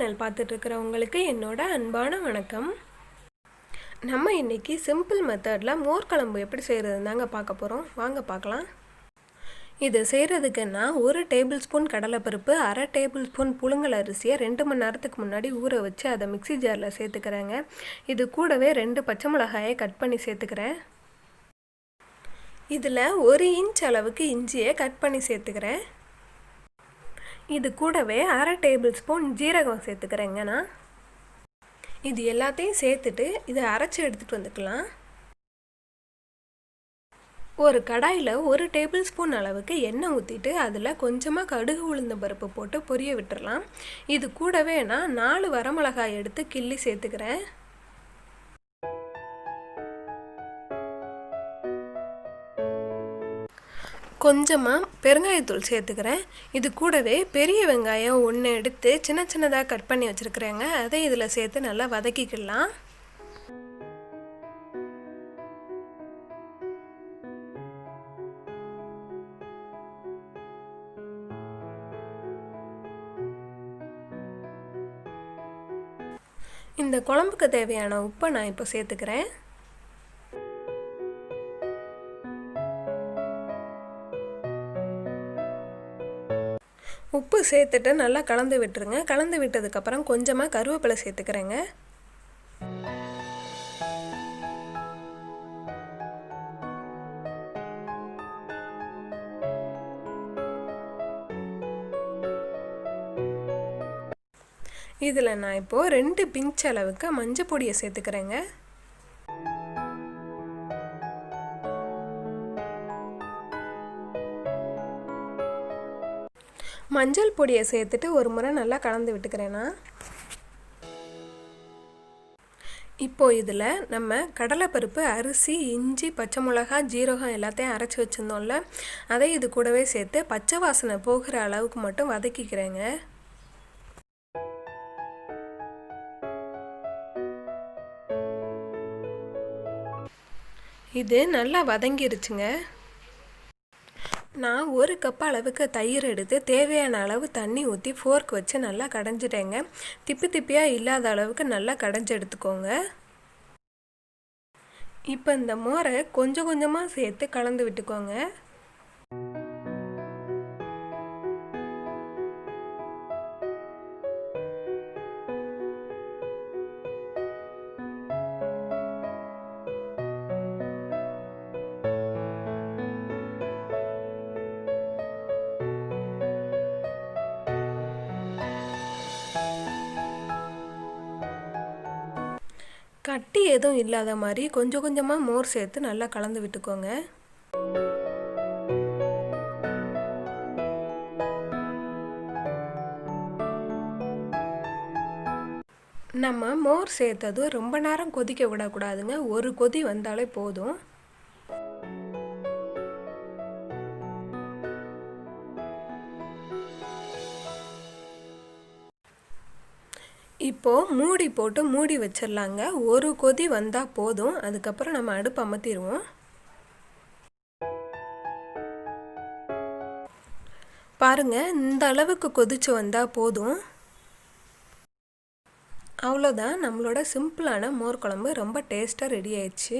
Channel பார்த்துட்டு இருக்கிறவங்களுக்கு என்னோட அன்பான வணக்கம். நம்ம இன்றைக்கி சிம்பிள் மெத்தடில் மோர் குழம்பு எப்படி செய்கிறது தாங்க பார்க்க போகிறோம். வாங்க பார்க்கலாம். இது செய்கிறதுக்கு நான் 1 டேபிள் ஸ்பூன் கடலைப்பருப்பு, 1/2 டேபிள் ஸ்பூன் புழுங்கல் அரிசியை 2 மணி நேரத்துக்கு முன்னாடி ஊற வச்சு அதை மிக்சி ஜாரில் சேர்த்துக்கிறேங்க. இது கூடவே 2 பச்சை மிளகாயை கட் பண்ணி சேர்த்துக்கிறேன். இதில் 1 இன்ச் அளவுக்கு இஞ்சியை கட் பண்ணி சேர்த்துக்கிறேன். இது கூடவே 1/2 டேபிள் ஸ்பூன் ஜீரகம் சேர்த்துக்கிறேங்க. நான் இது எல்லாத்தையும் சேர்த்துட்டு இதை அரைச்சி எடுத்துகிட்டு வந்துக்கலாம். ஒரு கடாயில் 1 டேபிள் ஸ்பூன் அளவுக்கு எண்ணெய் ஊற்றிட்டு அதில் கொஞ்சமாக கடுகு உளுந்த பருப்பு போட்டு பொரிய விட்டுடலாம். இது கூடவே நான் 4 வரமிளகாய் எடுத்து கிள்ளி சேர்த்துக்கிறேன். கொஞ்சமாக பெருங்காயத்தூள் சேர்த்துக்கிறேன். இது கூடவே பெரிய வெங்காயம் 1 எடுத்து சின்ன சின்னதாக கட் பண்ணி வச்சுருக்குறேங்க. அதை இதில் சேர்த்து நல்லா வதக்கிக்கலாம். இந்த குழம்புக்கு தேவையான உப்பை நான் இப்போ சேர்த்துக்கிறேன். உப்பு சேர்த்துட்டு நல்லா கலந்து விட்டுருங்க. கலந்து விட்டதுக்கப்புறம் கொஞ்சமாக கருவேப்பிலை சேர்த்துக்கிறேங்க. இதில் நான் இப்போது 2 பிஞ்ச் அளவுக்கு மஞ்சள் பொடியை சேர்த்துக்கிறேங்க. மஞ்சள் பொடியை சேர்த்துட்டு ஒரு முறை நல்லா கலந்து விட்டுக்கிறேன்னா. இப்போது இதில் நம்ம கடலைப்பருப்பு, அரிசி, இஞ்சி, பச்சை மிளகாய், ஜீரகம் எல்லாத்தையும் அரைச்சி வச்சுருந்தோம்ல, அதை இது கூடவே சேர்த்து பச்சை வாசனை போகிற அளவுக்கு மட்டும் வதக்கிக்கிறேங்க. இது நல்லா வதங்கிருச்சுங்க. நான் 1 கப் அளவுக்கு தயிர் எடுத்து தேவையான அளவு தண்ணி ஊற்றி ஃபோர்க் வச்சு நல்லா கடைஞ்சிட்டேங்க. திப்பி திப்பியாக இல்லாத அளவுக்கு நல்லா கடைஞ்சி எடுத்துக்கோங்க. இப்போ இந்த மோரை கொஞ்சம் கொஞ்சமாக சேர்த்து கலந்து விட்டுக்கோங்க. கட்டி எதுவும் இல்லாத மாதிரி கொஞ்சம் கொஞ்சமாக மோர் சேர்த்து நல்லா கலந்து விட்டுக்கோங்க. நம்ம மோர் சேர்த்தது ரொம்ப நேரம் கொதிக்க விடக்கூடாதுங்க. ஒரு கொதி வந்தாலே போதும். இப்போது மூடி போட்டு மூடி வச்சிடலாங்க. ஒரு கொதி வந்தால் போதும். அதுக்கப்புறம் நம்ம அடுப்பு அமர்த்திடுவோம். பாருங்கள், இந்த அளவுக்கு கொதிச்சு வந்தால் போதும். அவ்வளோதான், நம்மளோட சிம்பிளான மோர் குழம்பு ரொம்ப டேஸ்ட்டாக ரெடி ஆயிடுச்சு.